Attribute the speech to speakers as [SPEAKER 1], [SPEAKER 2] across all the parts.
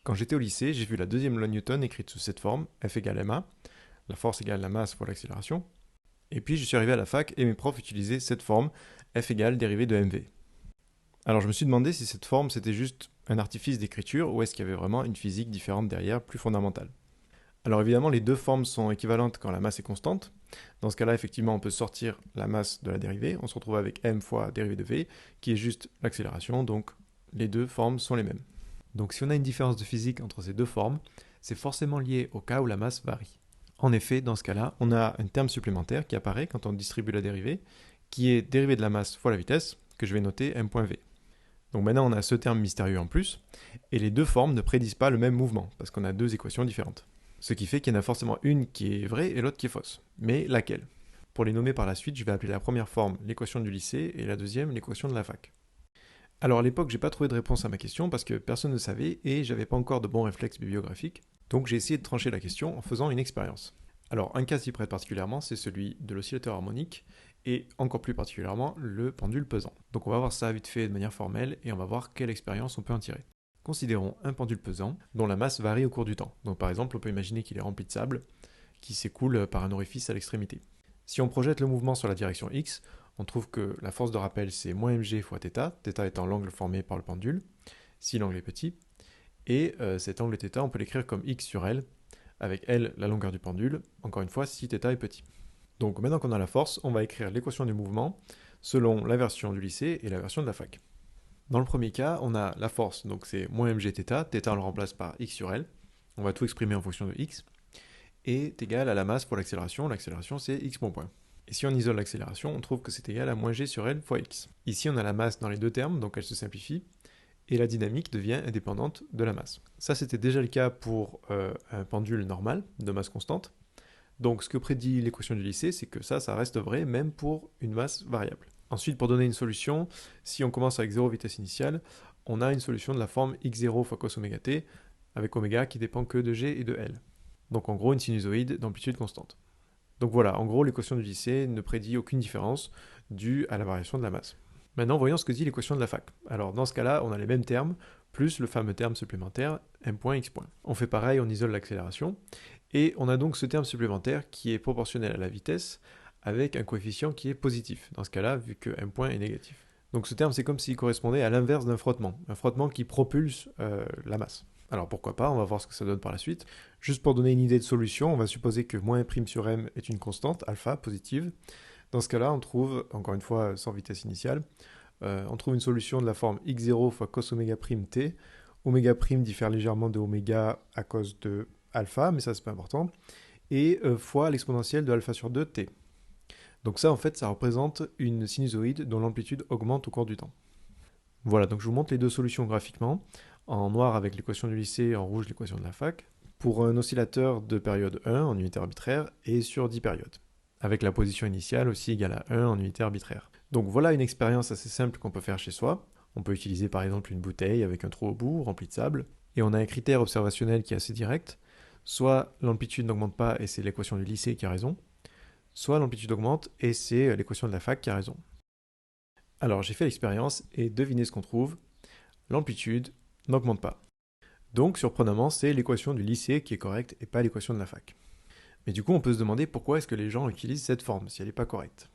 [SPEAKER 1] Quand j'étais au lycée, j'ai vu la deuxième loi de Newton écrite sous cette forme, F égale ma, la force égale la masse fois l'accélération. Et puis je suis arrivé à la fac et mes profs utilisaient cette forme, F égale dérivée de mv. Alors je me suis demandé si cette forme c'était juste un artifice d'écriture ou est-ce qu'il y avait vraiment une physique différente derrière, plus fondamentale. Alors évidemment les deux formes sont équivalentes quand la masse est constante. Dans ce cas-là effectivement on peut sortir la masse de la dérivée, on se retrouve avec m fois dérivée de v qui est juste l'accélération, donc les deux formes sont les mêmes. Donc si on a une différence de physique entre ces deux formes, c'est forcément lié au cas où la masse varie. En effet, dans ce cas-là, on a un terme supplémentaire qui apparaît quand on distribue la dérivée, qui est dérivée de la masse fois la vitesse, que je vais noter m.v. Donc maintenant on a ce terme mystérieux en plus, et les deux formes ne prédisent pas le même mouvement, parce qu'on a deux équations différentes. Ce qui fait qu'il y en a forcément une qui est vraie et l'autre qui est fausse. Mais laquelle? Pour les nommer par la suite, je vais appeler la première forme l'équation du lycée et la deuxième l'équation de la fac. Alors à l'époque, j'ai pas trouvé de réponse à ma question parce que personne ne savait et j'avais pas encore de bons réflexes bibliographiques. Donc j'ai essayé de trancher la question en faisant une expérience. Alors un cas s'y prête particulièrement, c'est celui de l'oscillateur harmonique et encore plus particulièrement le pendule pesant. Donc on va voir ça vite fait de manière formelle et on va voir quelle expérience on peut en tirer. Considérons un pendule pesant dont la masse varie au cours du temps. Donc par exemple, on peut imaginer qu'il est rempli de sable qui s'écoule par un orifice à l'extrémité. Si on projette le mouvement sur la direction x, on trouve que la force de rappel c'est moins mg fois θ, θ étant l'angle formé par le pendule, si l'angle est petit, et cet angle θ on peut l'écrire comme x sur L, avec L la longueur du pendule, encore une fois si θ est petit. Donc maintenant qu'on a la force, on va écrire l'équation du mouvement selon la version du lycée et la version de la fac. Dans le premier cas, on a la force, donc c'est moins mg θ, θ on le remplace par x sur L, on va tout exprimer en fonction de x, et est égal à la masse pour l'accélération c'est x mon point. Et si on isole l'accélération, on trouve que c'est égal à moins g sur L fois x. Ici, on a la masse dans les deux termes, donc elle se simplifie, et la dynamique devient indépendante de la masse. Ça, c'était déjà le cas pour un pendule normal, de masse constante. Donc ce que prédit l'équation du lycée, c'est que ça reste vrai même pour une masse variable. Ensuite, pour donner une solution, si on commence avec 0 vitesse initiale, on a une solution de la forme x0 fois cos ωt, avec oméga qui dépend que de g et de L. Donc en gros, une sinusoïde d'amplitude constante. Donc voilà, en gros, l'équation du lycée ne prédit aucune différence due à la variation de la masse. Maintenant, voyons ce que dit l'équation de la fac. Alors dans ce cas-là, on a les mêmes termes, plus le fameux terme supplémentaire, m.x. On fait pareil, on isole l'accélération, et on a donc ce terme supplémentaire qui est proportionnel à la vitesse, avec un coefficient qui est positif, dans ce cas-là, vu que m. est négatif. Donc ce terme, c'est comme s'il correspondait à l'inverse d'un frottement, un frottement qui propulse la masse. Alors pourquoi pas, on va voir ce que ça donne par la suite. Juste pour donner une idée de solution, on va supposer que moins prime sur m est une constante, alpha, positive. Dans ce cas-là, on trouve, encore une fois sans vitesse initiale, on trouve une solution de la forme x0 fois cos oméga prime t. Oméga prime diffère légèrement de oméga à cause de alpha, mais ça c'est pas important, et fois l'exponentielle de alpha sur 2 t. Donc ça en fait ça représente une sinusoïde dont l'amplitude augmente au cours du temps. Voilà, donc je vous montre les deux solutions graphiquement, en noir avec l'équation du lycée, en rouge l'équation de la fac, pour un oscillateur de période 1 en unité arbitraire et sur 10 périodes, avec la position initiale aussi égale à 1 en unité arbitraire. Donc voilà une expérience assez simple qu'on peut faire chez soi. On peut utiliser par exemple une bouteille avec un trou au bout rempli de sable, et on a un critère observationnel qui est assez direct, soit l'amplitude n'augmente pas et c'est l'équation du lycée qui a raison, soit l'amplitude augmente et c'est l'équation de la fac qui a raison. Alors j'ai fait l'expérience et devinez ce qu'on trouve, l'amplitude n'augmente pas. Donc surprenamment c'est l'équation du lycée qui est correcte et pas l'équation de la fac. Mais du coup on peut se demander pourquoi est-ce que les gens utilisent cette forme si elle n'est pas correcte.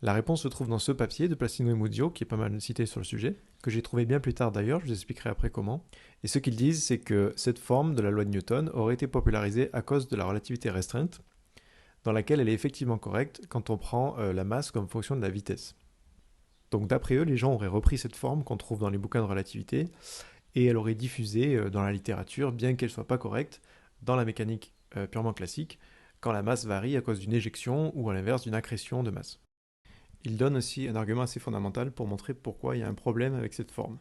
[SPEAKER 1] La réponse se trouve dans ce papier de Plastino et Muzio, qui est pas mal cité sur le sujet, que j'ai trouvé bien plus tard d'ailleurs, je vous expliquerai après comment. Et ce qu'ils disent, c'est que cette forme de la loi de Newton aurait été popularisée à cause de la relativité restreinte, dans laquelle elle est effectivement correcte quand on prend la masse comme fonction de la vitesse. Donc d'après eux, les gens auraient repris cette forme qu'on trouve dans les bouquins de relativité, et elle aurait diffusé dans la littérature, bien qu'elle soit pas correcte, dans la mécanique purement classique, quand la masse varie à cause d'une éjection ou à l'inverse d'une accrétion de masse. Il donne aussi un argument assez fondamental pour montrer pourquoi il y a un problème avec cette forme.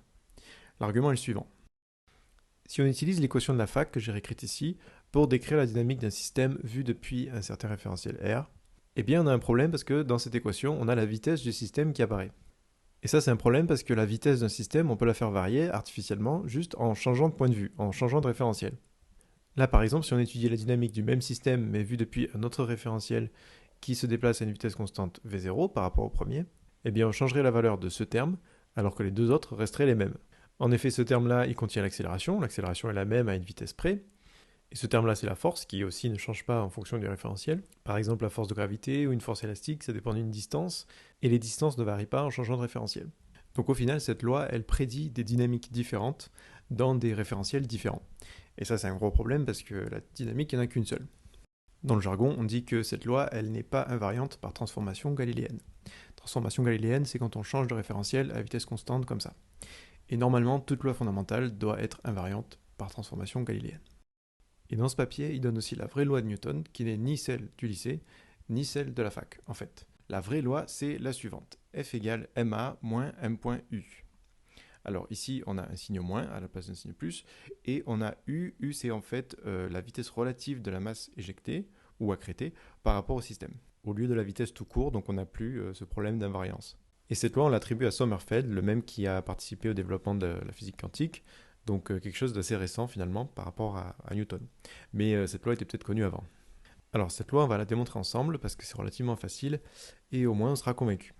[SPEAKER 1] L'argument est le suivant. Si on utilise l'équation de la fac que j'ai réécrite ici pour décrire la dynamique d'un système vu depuis un certain référentiel R, eh bien on a un problème parce que dans cette équation, on a la vitesse du système qui apparaît. Et ça c'est un problème parce que la vitesse d'un système, on peut la faire varier artificiellement juste en changeant de point de vue, en changeant de référentiel. Là par exemple, si on étudie la dynamique du même système mais vu depuis un autre référentiel qui se déplace à une vitesse constante v0 par rapport au premier, eh bien on changerait la valeur de ce terme, alors que les deux autres resteraient les mêmes. En effet, ce terme-là, il contient l'accélération. L'accélération est la même à une vitesse près. Et ce terme-là, c'est la force, qui aussi ne change pas en fonction du référentiel. Par exemple, la force de gravité ou une force élastique, ça dépend d'une distance, et les distances ne varient pas en changeant de référentiel. Donc au final, cette loi, elle prédit des dynamiques différentes dans des référentiels différents. Et ça, c'est un gros problème parce que la dynamique, il n'y en a qu'une seule. Dans le jargon, on dit que cette loi, elle n'est pas invariante par transformation galiléenne. Transformation galiléenne, c'est quand on change de référentiel à vitesse constante comme ça. Et normalement, toute loi fondamentale doit être invariante par transformation galiléenne. Et dans ce papier, il donne aussi la vraie loi de Newton, qui n'est ni celle du lycée, ni celle de la fac, en fait. La vraie loi, c'est la suivante. F égale ma moins m.u. Alors ici, on a un signe moins à la place d'un signe plus, et on a u. U, c'est en fait la vitesse relative de la masse éjectée, ou accrétée, par rapport au système, au lieu de la vitesse tout court, donc on n'a plus ce problème d'invariance. Et cette loi, on l'attribue à Sommerfeld, le même qui a participé au développement de la physique quantique, donc quelque chose d'assez récent finalement par rapport à Newton. Mais cette loi était peut-être connue avant. Alors cette loi, on va la démontrer ensemble parce que c'est relativement facile et au moins on sera convaincu.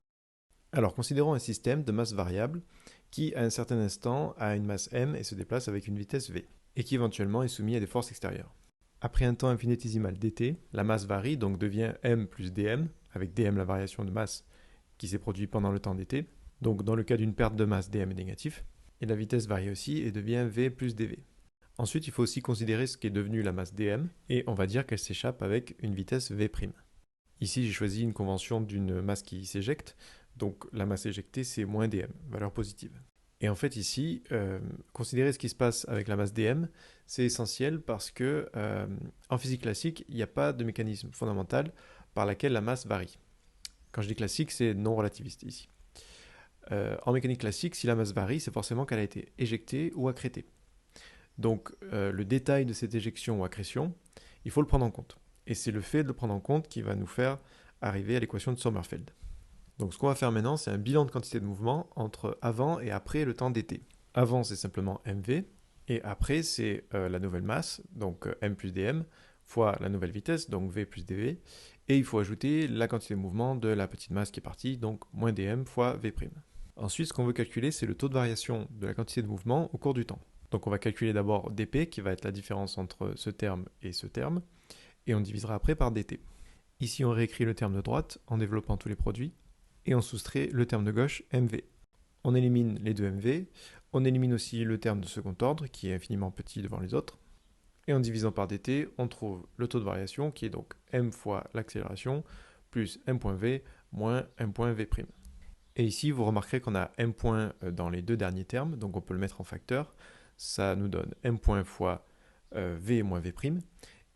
[SPEAKER 1] Alors considérons un système de masse variable qui à un certain instant a une masse m et se déplace avec une vitesse v et qui éventuellement est soumis à des forces extérieures. Après un temps infinitésimal dt, la masse varie donc devient m plus dm, avec dm la variation de masse qui s'est produite pendant le temps dt. Donc dans le cas d'une perte de masse, dm est négatif. Et la vitesse varie aussi et devient v plus dv. Ensuite, il faut aussi considérer ce qui est devenu la masse dm, et on va dire qu'elle s'échappe avec une vitesse v'. Ici, j'ai choisi une convention d'une masse qui s'éjecte, donc la masse éjectée, c'est moins dm, valeur positive. Et en fait, ici, considérer ce qui se passe avec la masse dm, c'est essentiel parce que en physique classique, il n'y a pas de mécanisme fondamental par lequel la masse varie. Quand je dis classique, c'est non relativiste ici. En mécanique classique, si la masse varie, c'est forcément qu'elle a été éjectée ou accrétée. Donc le détail de cette éjection ou accrétion, il faut le prendre en compte. Et c'est le fait de le prendre en compte qui va nous faire arriver à l'équation de Sommerfeld. Donc ce qu'on va faire maintenant, c'est un bilan de quantité de mouvement entre avant et après le temps dt. Avant, c'est simplement mv, et après, c'est la nouvelle masse, donc m plus dm, fois la nouvelle vitesse, donc v plus dv, et il faut ajouter la quantité de mouvement de la petite masse qui est partie, donc moins dm fois v'. Ensuite, ce qu'on veut calculer, c'est le taux de variation de la quantité de mouvement au cours du temps. Donc on va calculer d'abord dp, qui va être la différence entre ce terme et ce terme, et on divisera après par dt. Ici, on réécrit le terme de droite en développant tous les produits, et on soustrait le terme de gauche, mv. On élimine les deux mv, on élimine aussi le terme de second ordre, qui est infiniment petit devant les autres, et en divisant par dt, on trouve le taux de variation, qui est donc m fois l'accélération, plus m.v, moins m.v'. Et ici, vous remarquerez qu'on a m point dans les deux derniers termes, donc on peut le mettre en facteur. Ça nous donne m point fois v moins v'.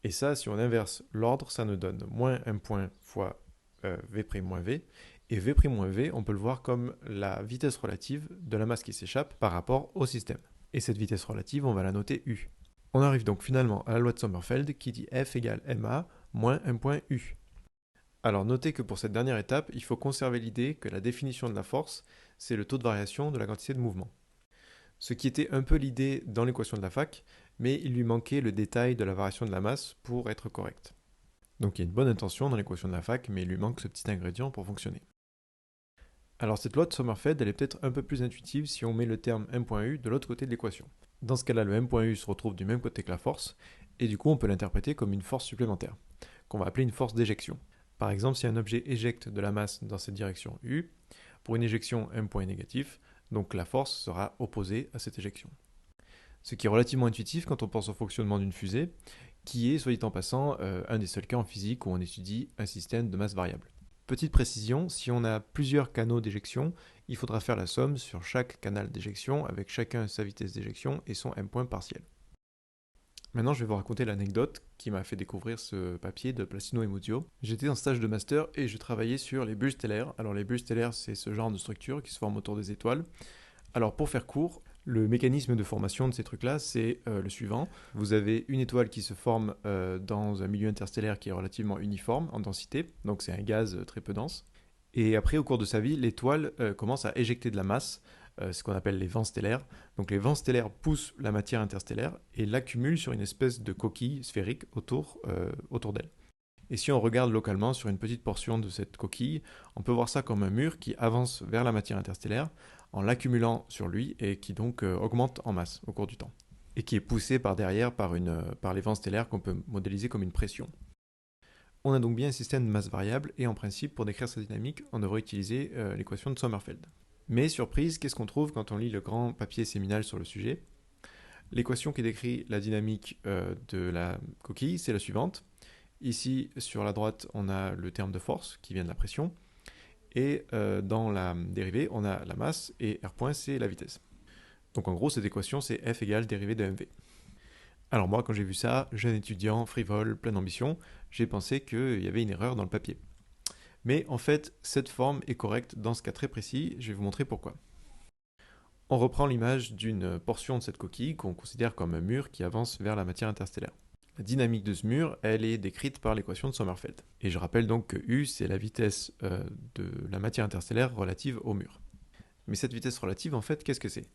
[SPEAKER 1] Et ça, si on inverse l'ordre, ça nous donne moins m point fois v' moins v. Et v' moins v, on peut le voir comme la vitesse relative de la masse qui s'échappe par rapport au système. Et cette vitesse relative, on va la noter u. On arrive donc finalement à la loi de Sommerfeld qui dit F égale ma moins m point u. Alors notez que pour cette dernière étape, il faut conserver l'idée que la définition de la force, c'est le taux de variation de la quantité de mouvement. Ce qui était un peu l'idée dans l'équation de la fac, mais il lui manquait le détail de la variation de la masse pour être correct. Donc il y a une bonne intention dans l'équation de la fac, mais il lui manque ce petit ingrédient pour fonctionner. Alors cette loi de Sommerfeld, elle est peut-être un peu plus intuitive si on met le terme m.u de l'autre côté de l'équation. Dans ce cas-là, le m.u se retrouve du même côté que la force, et du coup on peut l'interpréter comme une force supplémentaire, qu'on va appeler une force d'éjection. Par exemple, si un objet éjecte de la masse dans cette direction U, pour une éjection m point est négatif, donc la force sera opposée à cette éjection. Ce qui est relativement intuitif quand on pense au fonctionnement d'une fusée, qui est, soit dit en passant, un des seuls cas en physique où on étudie un système de masse variable. Petite précision, si on a plusieurs canaux d'éjection, il faudra faire la somme sur chaque canal d'éjection avec chacun sa vitesse d'éjection et son m point partiel. Maintenant, je vais vous raconter l'anecdote qui m'a fait découvrir ce papier de Placino et Muzio. J'étais en stage de master et je travaillais sur les bulles stellaires. Alors les bulles stellaires, c'est ce genre de structure qui se forme autour des étoiles. Alors pour faire court, le mécanisme de formation de ces trucs-là, c'est le suivant. Vous avez une étoile qui se forme dans un milieu interstellaire qui est relativement uniforme en densité, donc c'est un gaz très peu dense. Et après, au cours de sa vie, l'étoile commence à éjecter de la masse, ce qu'on appelle les vents stellaires. Donc les vents stellaires poussent la matière interstellaire et l'accumulent sur une espèce de coquille sphérique autour d'elle. Et si on regarde localement sur une petite portion de cette coquille, on peut voir ça comme un mur qui avance vers la matière interstellaire en l'accumulant sur lui et qui donc augmente en masse au cours du temps. Et qui est poussé par derrière par les vents stellaires qu'on peut modéliser comme une pression. On a donc bien un système de masse variable et en principe, pour décrire sa dynamique, on devrait utiliser l'équation de Sommerfeld. Mais surprise, qu'est-ce qu'on trouve quand on lit le grand papier séminal sur le sujet? L'équation qui décrit la dynamique de la coquille, c'est la suivante. Ici, sur la droite, on a le terme de force qui vient de la pression. Et dans la dérivée, on a la masse et R point, c'est la vitesse. Donc en gros, cette équation, c'est F égale dérivée de mv. Alors moi, quand j'ai vu ça, jeune étudiant, frivole, plein d'ambition, j'ai pensé qu'il y avait une erreur dans le papier. Mais en fait, cette forme est correcte dans ce cas très précis, je vais vous montrer pourquoi. On reprend l'image d'une portion de cette coquille qu'on considère comme un mur qui avance vers la matière interstellaire. La dynamique de ce mur, elle est décrite par l'équation de Sommerfeld. Et je rappelle donc que U, c'est la vitesse de la matière interstellaire relative au mur. Mais cette vitesse relative, en fait, qu'est-ce que c'est?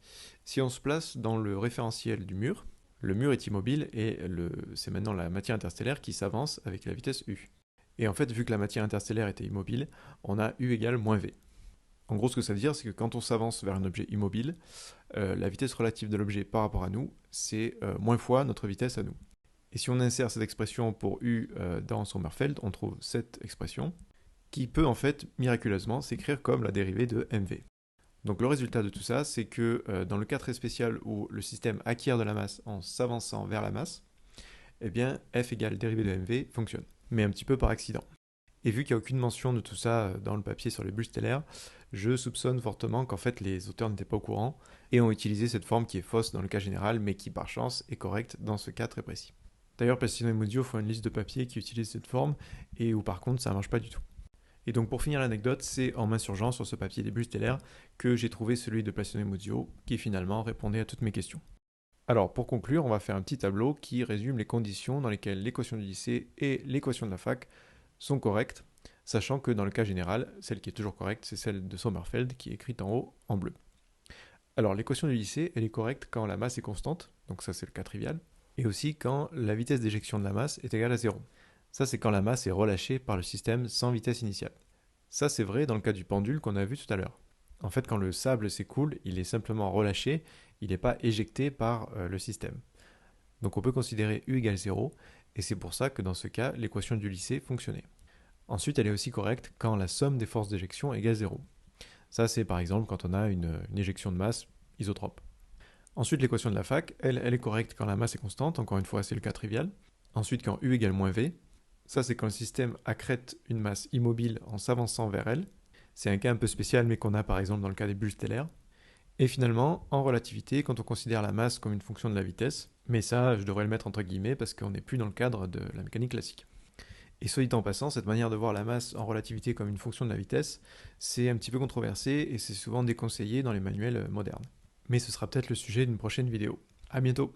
[SPEAKER 1] Si on se place dans le référentiel du mur, le mur est immobile et c'est maintenant la matière interstellaire qui s'avance avec la vitesse U. Et en fait, vu que la matière interstellaire était immobile, on a U égale moins V. En gros, ce que ça veut dire, c'est que quand on s'avance vers un objet immobile, la vitesse relative de l'objet par rapport à nous, c'est moins fois notre vitesse à nous. Et si on insère cette expression pour U dans Sommerfeld, on trouve cette expression qui peut en fait miraculeusement s'écrire comme la dérivée de mv. Donc le résultat de tout ça, c'est que dans le cas très spécial où le système acquiert de la masse en s'avançant vers la masse, eh bien f égale dérivée de mv fonctionne, mais un petit peu par accident. Et vu qu'il n'y a aucune mention de tout ça dans le papier sur les bulles stellaires, je soupçonne fortement qu'en fait les auteurs n'étaient pas au courant et ont utilisé cette forme qui est fausse dans le cas général, mais qui par chance est correcte dans ce cas très précis. D'ailleurs, Plastino et Muzio font une liste de papiers qui utilisent cette forme et où par contre ça ne marche pas du tout. Et donc pour finir l'anecdote, c'est en m'insurgeant sur ce papier des bulles stellaires que j'ai trouvé celui de Plastino et Muzio qui finalement répondait à toutes mes questions. Alors pour conclure, on va faire un petit tableau qui résume les conditions dans lesquelles l'équation du lycée et l'équation de la fac sont correctes, sachant que dans le cas général, celle qui est toujours correcte, c'est celle de Sommerfeld qui est écrite en haut en bleu. Alors l'équation du lycée, elle est correcte quand la masse est constante, donc ça c'est le cas trivial, et aussi quand la vitesse d'éjection de la masse est égale à 0. Ça c'est quand la masse est relâchée par le système sans vitesse initiale. Ça c'est vrai dans le cas du pendule qu'on a vu tout à l'heure. En fait, quand le sable s'écoule, il est simplement relâché, il n'est pas éjecté par le système. Donc on peut considérer U égale 0, et c'est pour ça que dans ce cas, l'équation du lycée fonctionnait. Ensuite, elle est aussi correcte quand la somme des forces d'éjection égale 0. Ça, c'est par exemple quand on a une éjection de masse isotrope. Ensuite, l'équation de la fac, elle est correcte quand la masse est constante, encore une fois, c'est le cas trivial. Ensuite, quand U égale moins V, ça c'est quand le système accrète une masse immobile en s'avançant vers elle. C'est un cas un peu spécial, mais qu'on a par exemple dans le cas des bulles stellaires. Et finalement, en relativité, quand on considère la masse comme une fonction de la vitesse, mais ça, je devrais le mettre entre guillemets parce qu'on n'est plus dans le cadre de la mécanique classique. Et soit dit en passant, cette manière de voir la masse en relativité comme une fonction de la vitesse, c'est un petit peu controversé et c'est souvent déconseillé dans les manuels modernes. Mais ce sera peut-être le sujet d'une prochaine vidéo. À bientôt!